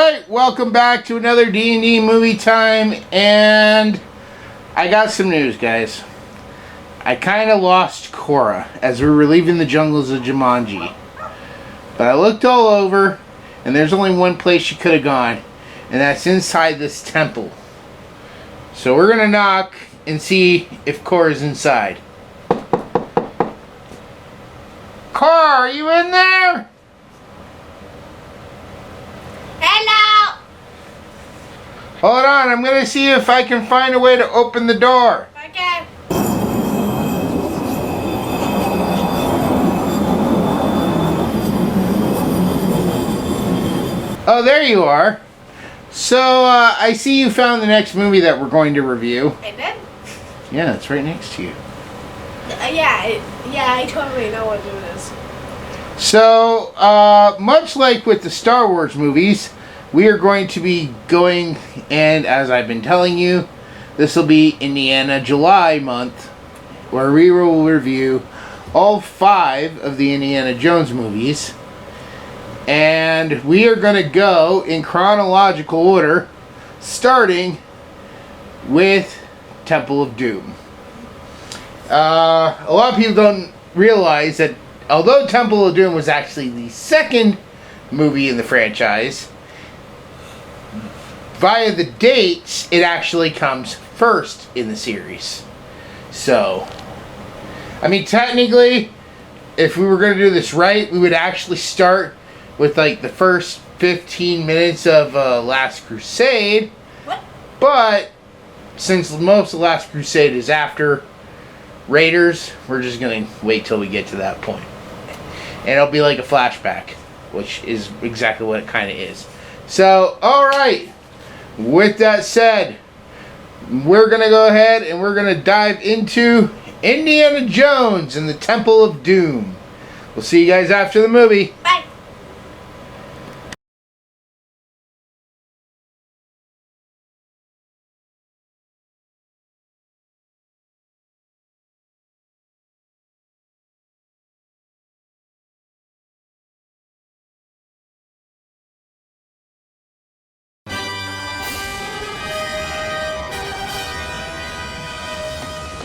Alright, welcome back to another D&D movie time, and I got some news, guys. I kind of lost Cora as we were leaving the jungles of Jumanji. But I looked all over, and there's only one place she could have gone, and that's inside this temple. So we're going to knock and see if Cora's inside. Cora, are you in there? Hello! Hold on, I'm going to see if I can find a way to open the door. Okay. Oh, there you are. So, I see you found the next movie that we're going to review. I did? Yeah, it's right next to you. I totally know what it is. So, much like with the Star Wars movies, we are going to be going, and as I've been telling you, this will be Indiana July month, where we will review all 5 of the Indiana Jones movies. And we are going to go in chronological order, starting with Temple of Doom. A lot of people don't realize that although Temple of Doom was actually the second movie in the franchise, via the dates, it actually comes first in the series. So, I mean, technically, if we were going to do this right, we would actually start with like the first 15 minutes of Last Crusade. What? But since most of Last Crusade is after Raiders, we're just going to wait till we get to that point. And it'll be like a flashback, which is exactly what it kind of is. So, alright. With that said, we're going to go ahead and we're going to dive into Indiana Jones and the Temple of Doom. We'll see you guys after the movie. Bye.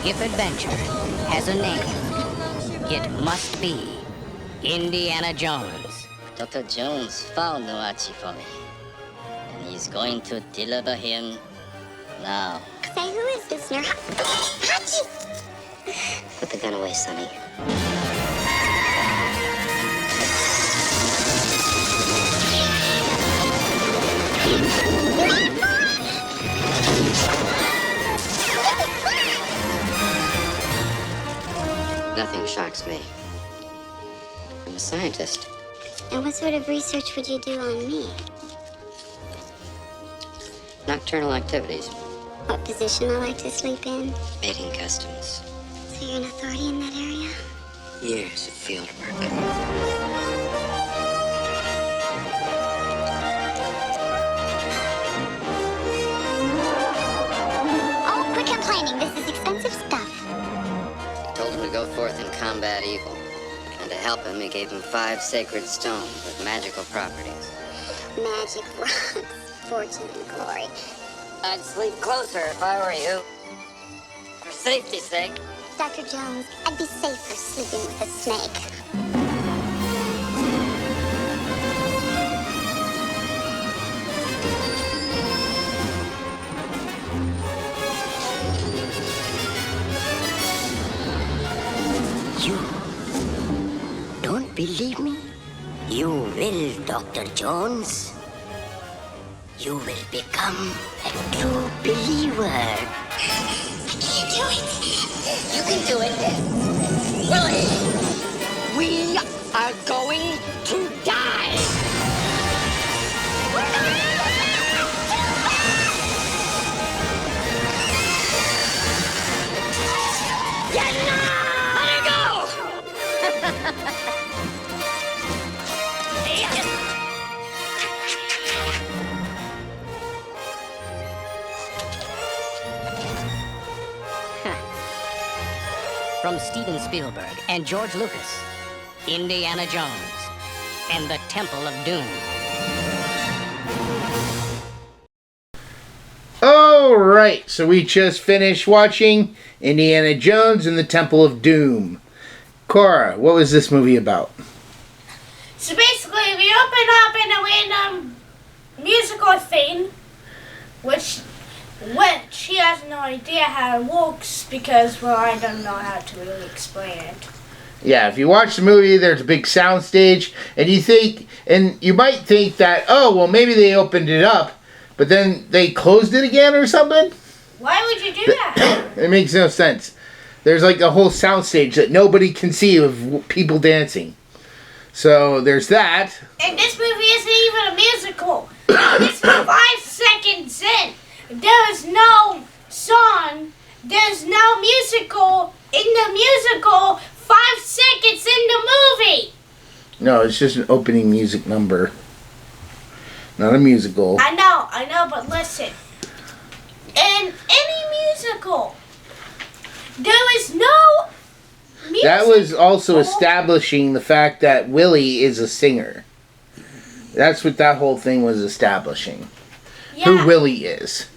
If adventure has a name, it must be Indiana Jones. Dr. Jones found the Archie for me, and he's going to deliver him now. Say, who is this nerd? Hachi! Put the gun away, Sonny. Nothing shocks me. I'm a scientist. And what sort of research would you do on me? Nocturnal activities. What position I like to sleep in? Mating customs. So you're an authority in that area? Years of field work. Oh, quit complaining. This is expensive stuff. He told him to go forth and combat evil. And to help him, he gave him 5 sacred stones with magical properties. Magic rocks, fortune and glory. I'd sleep closer if I were you. For safety's sake. Dr. Jones, I'd be safer sleeping with a snake. You don't believe me? You will, Dr. Jones. You will become a true believer. Can you do it? You can do it. Willie, we are going to die. Let her go! From Steven Spielberg and George Lucas, Indiana Jones and the Temple of Doom. Alright, so we just finished watching Indiana Jones and the Temple of Doom. Cora, what was this movie about? So basically, we open up in a random musical thing, which he has no idea how it works because, well, I don't know how to really explain it. Yeah, if you watch the movie, there's a big sound stage, and you might think that, oh, well, maybe they opened it up, but then they closed it again or something? Why would you do that? It makes no sense. There's like a whole sound stage that nobody can see of people dancing. So there's that. And this movie isn't even a musical. This is 5 seconds in. There's no song. There's no musical. In the musical, 5 seconds in the movie. No, it's just an opening music number. Not a musical. I know, but listen. In any musical, there is no music. That was also establishing the fact that Willie is a singer. That's what that whole thing was establishing. Yeah. Who Willie is.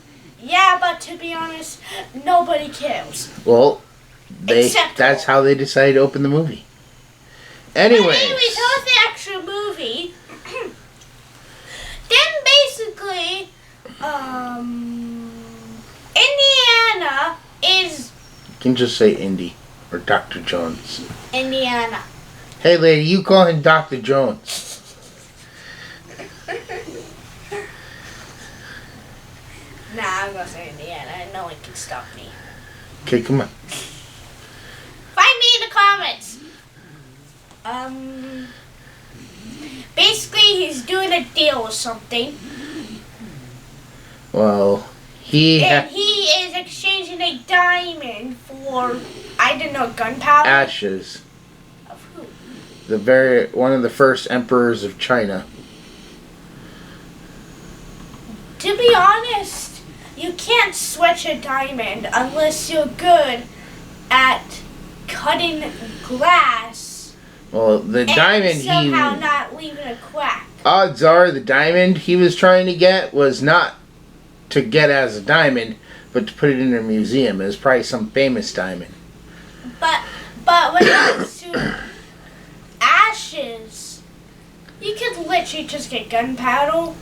Yeah, but to be honest, nobody cares. Well, Except that's all. how they decided to open the movie. Anyways. But anyways, that was the actual movie. Then basically, Indiana is You can just say Indy or Dr. Jones. Indiana. Hey lady, you call him Dr. Jones. Nah, I'm gonna say Indiana, and no one can stop me. Okay, come on. Find me in the comments. Basically, he's doing a deal or something, Well, and he is exchanging a diamond for, I don't know, gunpowder. ashes. Of who? One of the first emperors of China. To be honest, you can't switch a diamond unless you're good at cutting glass. Well, the diamond and somehow not leaving a crack. Odds are the diamond he was trying to get was not to get as a diamond, but to put it in a museum. It was probably some famous diamond. But when it comes to ashes, you could literally just get gunpowder.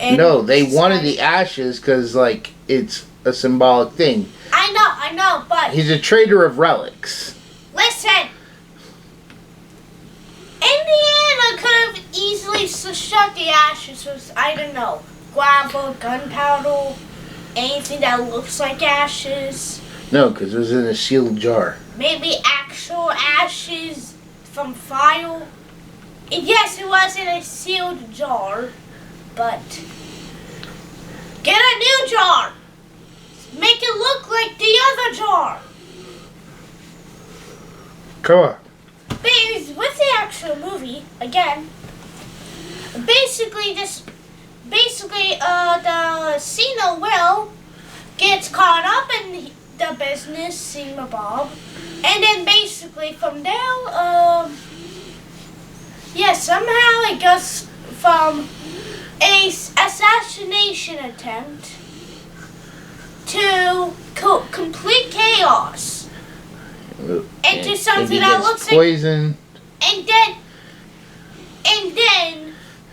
And No, they wanted decide- the ashes because, like, it's a symbolic thing. I know, but He's a trader of relics. listen. Indiana could have easily shut the ashes with, I don't know, gravel, gunpowder, anything that looks like ashes. No, because it was in a sealed jar. Maybe actual ashes from fire. And yes, it was in a sealed jar, but get a new jar. Make it look like the other jar. Come on. But anyways, with the actual movie, again, basically the Cena Will gets caught up in the business, Bob, and then basically from there, somehow it goes from a assassination attempt to complete chaos. Into something that looks like poison. and then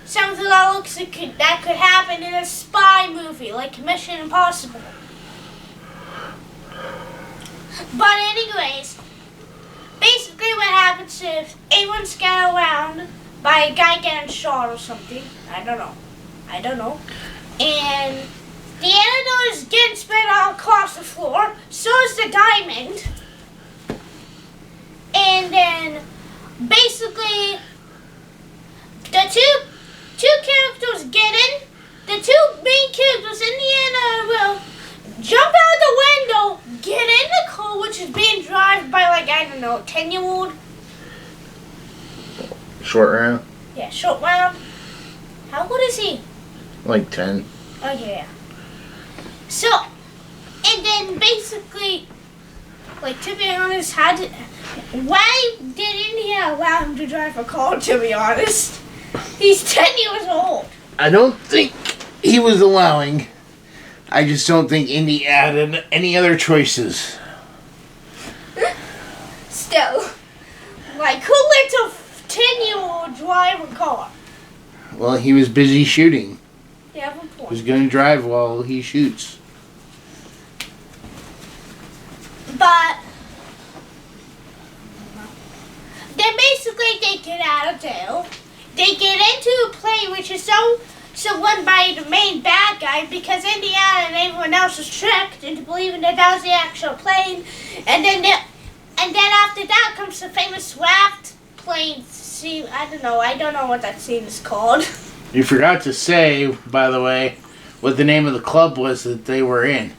something that looks like that could happen in a spy movie like Mission Impossible. But anyways, basically what happens is everyone's scattered around by a guy getting shot or something. I don't know. And the antidote is getting spread all across the floor. So is the diamond. And then basically the two characters get in. The two main characters, Indiana will jump out the window, get in the car, which is being driven by, like, I don't know, 10-year-old. Short round? Yeah, short round. How old is he? Like 10. Okay, yeah. So, and then basically, like, to be honest, why did Indiana allow him to drive a car, to be honest? He's 10 years old. I don't think he was allowing I just don't think Indy had any other choices. Still, like, who lets a 10-year-old drive a car? Well, he was busy shooting. You have a He point. was going to drive while he shoots. But then basically they get out of jail. They get into a plane which is so run by the main bad guy because Indiana and everyone else was tricked into believing that was the actual plane. And then after that comes the famous raft plane scene. I don't know what that scene is called. You forgot to say, by the way, what the name of the club was that they were in.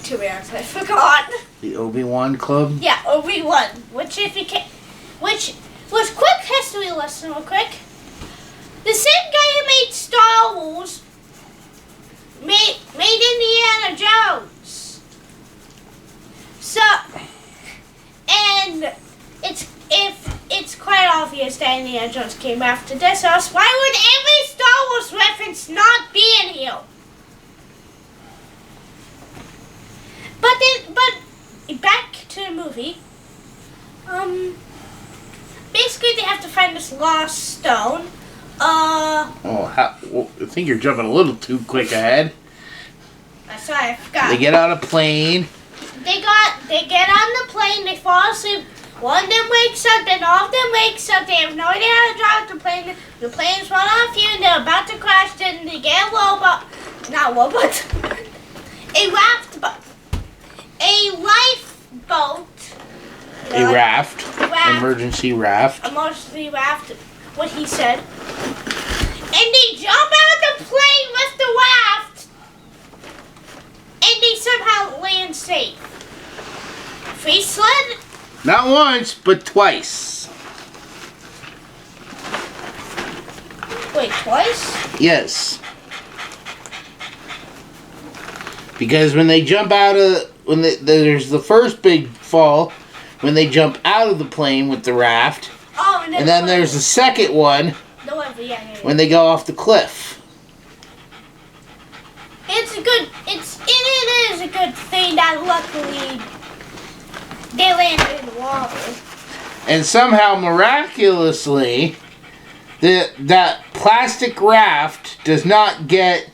To be honest, I forgot. The Obi-Wan Club? Yeah, Obi-Wan, which was quick history lesson real quick. The same guy who made Star Wars made Indiana Jones. So, and it's quite obvious that Indiana Jones came after this. Else, why would every Star Wars reference not be in here? But back to the movie. Basically they have to find this lost stone. I think you're jumping a little too quick ahead. Sorry, I forgot. They get on a plane. They get on the plane. They fall asleep. One of them wakes up. Then all of them wakes up. They have no idea how to drive the plane. The plane's run off fuel. And they're about to crash. Then they get a lifeboat. A raft. Emergency raft. Emergency raft. What he said. And they jump out of the plane with the raft. And they somehow land safe. Free sled. Not once, but twice. Wait, twice? Yes. Because when they jump out of... there's the first big fall, when they jump out of the plane with the raft. Oh, and then there's the second one, when they go off the cliff. It is a good thing that luckily they landed in the water. And somehow, miraculously, that plastic raft does not get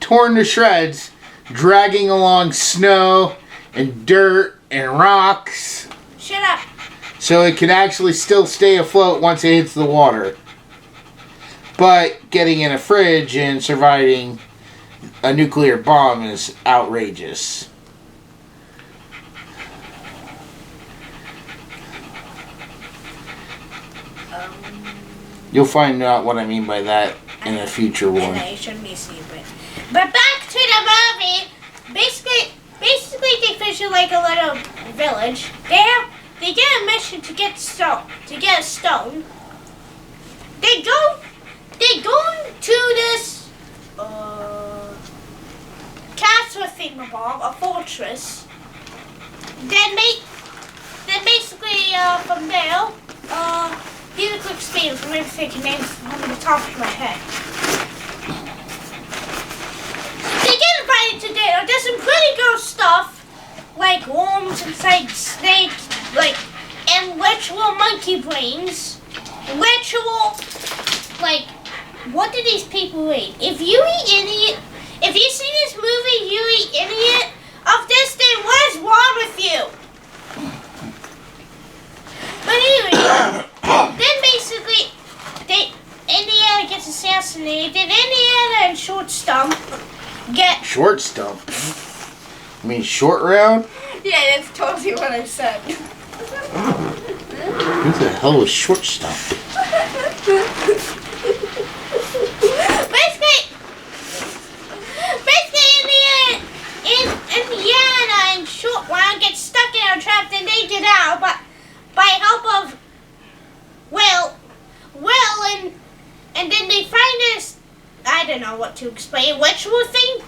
torn to shreds, dragging along snow and dirt and rocks. Shut up. So it can actually still stay afloat once it hits the water. But getting in a fridge and surviving a nuclear bomb is outrageous. You'll find out what I mean by that in a future one. It shouldn't be secret. But back to the movie. Basically they visit like a little village. They get a mission to get a stone. They go to this castle thingamabob, a fortress. Then basically from there, here's a quick speed from everything I can name from the top of my head. They get invited to dinner. There's some pretty good stuff, like worms inside snakes, and ritual monkey brains. Ritual, what do these people eat? If you see this movie, you eat idiot of this, then what is wrong with you? But anyway, then basically, Indiana gets assassinated. Indiana and Short Stump get... Short Stump? You mean Short Round? Yeah, that's totally what I said. Who the hell was Short Stump? Basically, Indiana and Short Round get stuck in a trap, then they get out, but by help of Will, and then they find this, I don't know what to explain, ritual thing.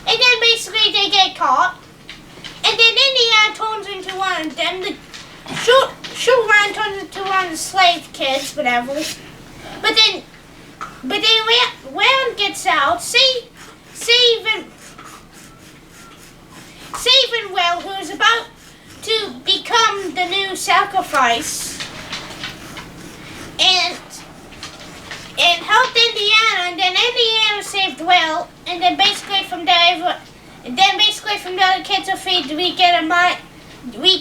And then basically they get caught. And then Indiana turns into one of them. The Short Round turns into one of the slave kids, whatever. But then when gets out, Steven Will, who's about to become the new sacrifice, and helped Indiana, and then Indiana saved Will, and then basically from there, the kids are freed. We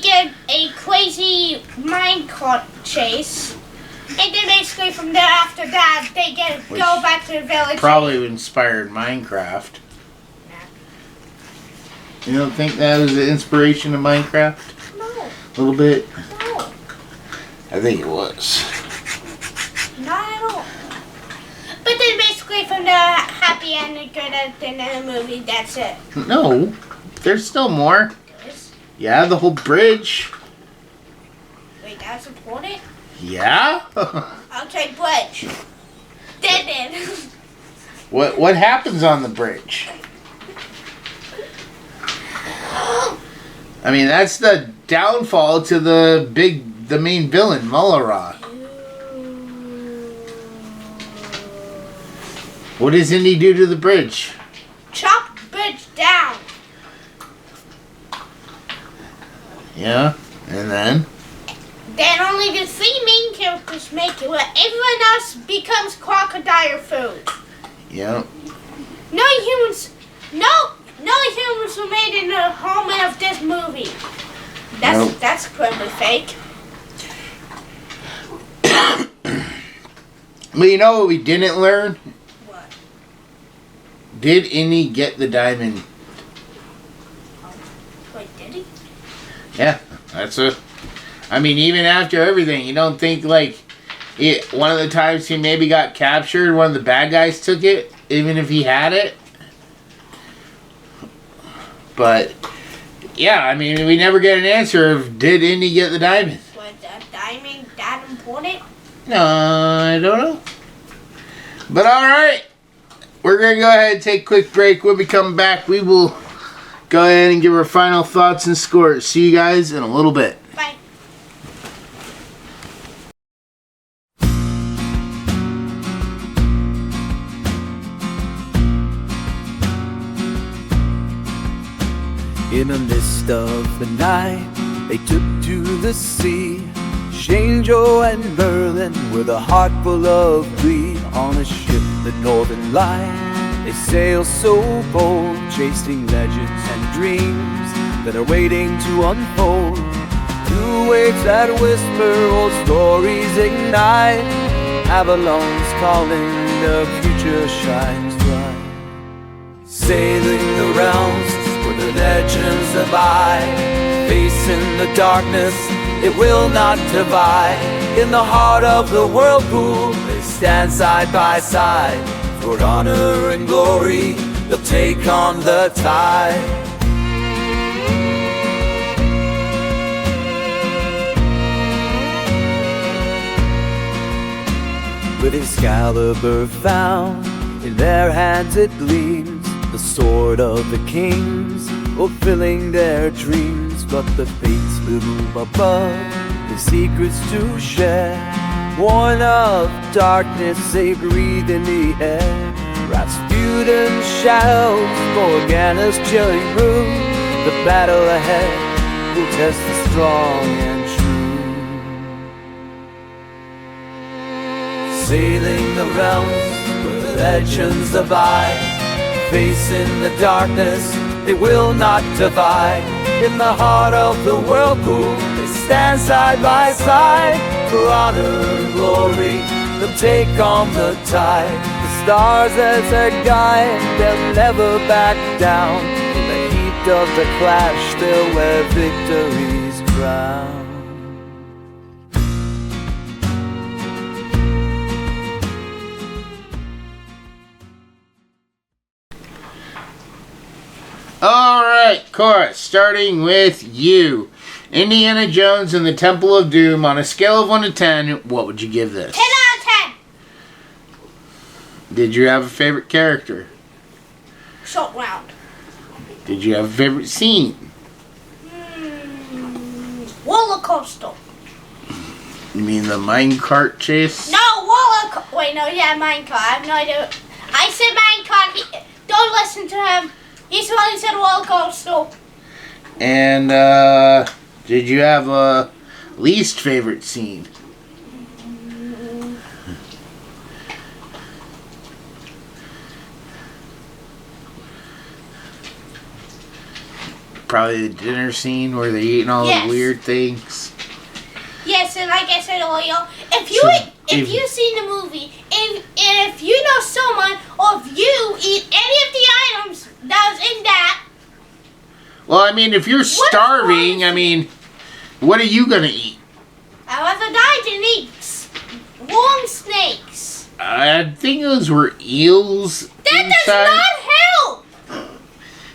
get a crazy minecart chase. And then basically from there, after that, they go back to the village. Probably inspired Minecraft. Nah. You don't think that was the inspiration of Minecraft? No. A little bit? No. I think it was. Not at all. But then basically from the happy ending, good ending of the movie, that's it. No. There's still more. Yes. Yeah, the whole bridge. Wait, that's important? Yeah? Okay, bridge. Then. What happens on the bridge? I mean, that's the downfall to the main villain, Mullera. What does Indy do to the bridge? Chop bridge down. Yeah, and then? Then only the 3 main characters make it, where everyone else becomes crocodile food. Yeah. No humans were made in the home of this movie. That's clearly fake. But you know what we didn't learn? What? Did Indy get the diamond? Wait, did he? Yeah, I mean, even after everything, you don't think like one of the times he maybe got captured, one of the bad guys took it, even if he had it. But yeah, I mean, we never get an answer of did Indy get the diamond. Was the diamond that important? No, I don't know. But all right, we're gonna go ahead and take a quick break. When we come back, we will go ahead and give our final thoughts and scores. See you guys in a little bit. Bye. In a mist of the night, they took to the sea. Shango and Merlin with a heart full of glee. On a ship, the Northern Light, they sail so bold, chasing legends and dreams that are waiting to unfold. Through waves that whisper, old stories ignite. Avalon's calling, the future shines bright. Sailing the realms where the legends abide, facing the darkness, it will not divide. In the heart of the whirlpool, they stand side by side. For honor and glory, they'll take on the tide. With Excalibur found, in their hands it gleams, the sword of the kings, fulfilling their dreams. But the fates loom above, the secrets to share. Born of darkness, they breathe in the air. Rasputin's shadows, Morgana's chilling room. The battle ahead will test the strong and true. Sailing the realms where the legends abide, facing the darkness, they will not divide. In the heart of the whirlpool, they stand side by side. For honor and glory, they'll take on the tide. The stars as their guide, they'll never back down. In the heat of the clash, they'll wear victory's crown. Alright, Cora, starting with you. Indiana Jones and the Temple of Doom, on a scale of 1 to 10, what would you give this? 10 out of 10. Did you have a favorite character? Short round. Did you have a favorite scene? Roller coaster. You mean the minecart chase? No, Wait, no, yeah, minecart. I have no idea. I said minecart. Don't listen to him. He's the one who said roller coaster. And did you have a least favorite scene? Probably the dinner scene where they're eating all the weird things. Yes, and like I said earlier, if you've seen the movie, if you know someone, or if you eat any of the items that was in that. Well, I mean, if you're starving, I mean, what are you gonna eat? I'd rather die than eat long snakes. I think those were eels. That inside. does not help.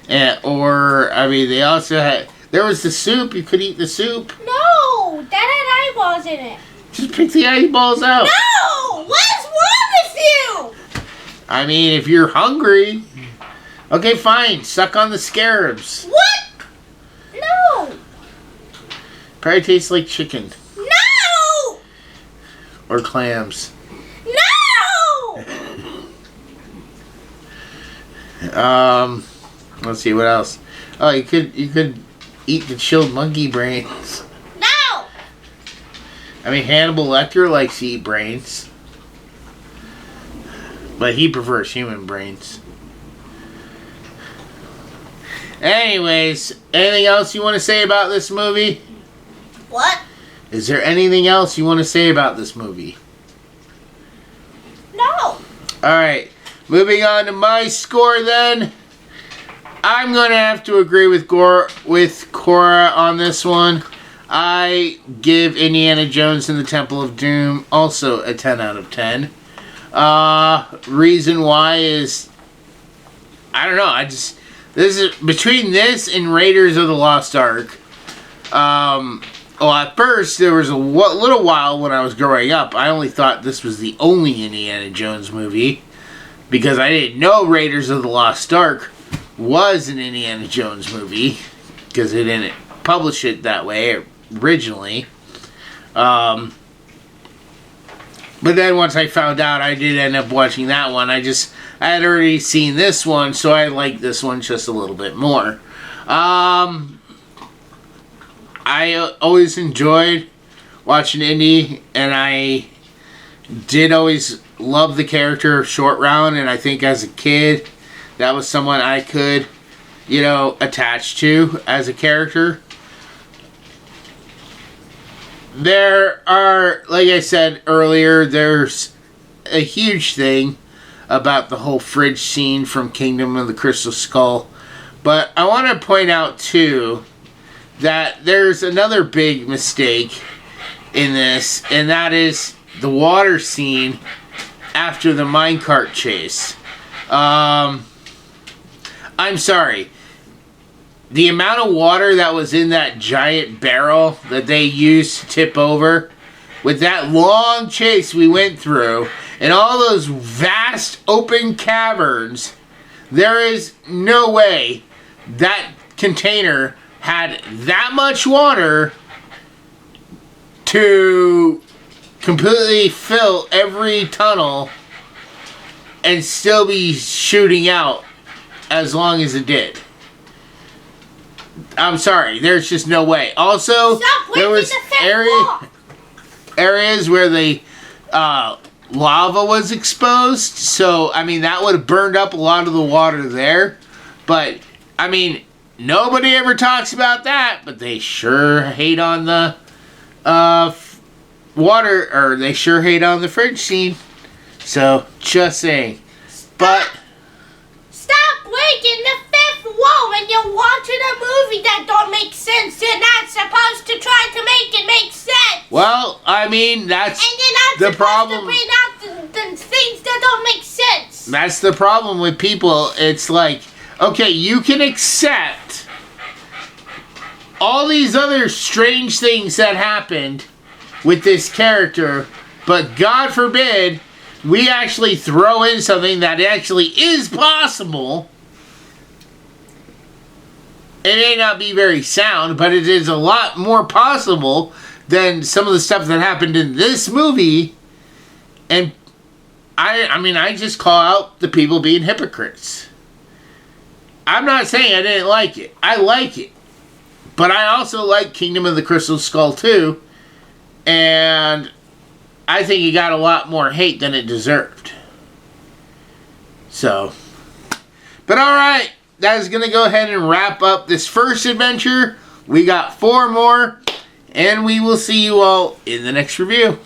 And, or, I mean, they also had. There was the soup. You could eat the soup. No, that had eyeballs in it. Just pick the eyeballs out. No! What is wrong with you? I mean, if you're hungry. Okay, fine. Suck on the scarabs. What? No. Probably tastes like chicken. No! Or clams. No! Let's see, what else? Oh, you could eat the chilled monkey brains. No! I mean, Hannibal Lecter likes to eat brains. But he prefers human brains. Anyways, anything else you want to say about this movie? What? Is there anything else you want to say about this movie? No. Alright, moving on to my score then. I'm going to have to agree with Cora on this one. I give Indiana Jones and the Temple of Doom also a 10 out of 10. Reason why is, I don't know, this is between this and Raiders of the Lost Ark. Well, at first there was a little while when I was growing up, I only thought this was the only Indiana Jones movie because I didn't know Raiders of the Lost Ark was an Indiana Jones movie because they didn't publish it that way originally. But then once I found out, I did end up watching that one. I had already seen this one, so I liked this one just a little bit more. I always enjoyed watching Indy, and I did always love the character of Short Round, and I think as a kid, that was someone I could, attach to as a character. There are, like I said earlier, there's a huge thing about the whole fridge scene from Kingdom of the Crystal Skull. But I want to point out, too, that there's another big mistake in this, and that is the water scene after the minecart chase. I'm sorry. The amount of water that was in that giant barrel that they used to tip over, with that long chase we went through, and all those vast open caverns, there is no way that container had that much water to completely fill every tunnel and still be shooting out as long as it did. I'm sorry, there's just no way. Also, there was areas where the lava was exposed, so I mean that would have burned up a lot of the water there. But I mean, nobody ever talks about that, but they sure hate on the water, or they sure hate on the fridge scene. So just saying. But stop breaking the fifth wall when you're watching a movie that don't make sense. You're not supposed to try to make it make sense. Well, I mean, that's the problem. And you're not supposed to bring out the things that don't make sense. That's the problem with people. It's like, okay, you can accept all these other strange things that happened with this character, but God forbid we actually throw in something that actually is possible. It may not be very sound, but it is a lot more possible than some of the stuff that happened in this movie. And I mean, I just call out the people being hypocrites. I'm not saying I didn't like it. I like it. But I also like Kingdom of the Crystal Skull too. And I think it got a lot more hate than it deserved. So. But alright. That is going to go ahead and wrap up this first adventure. We got 4 more. And we will see you all in the next review.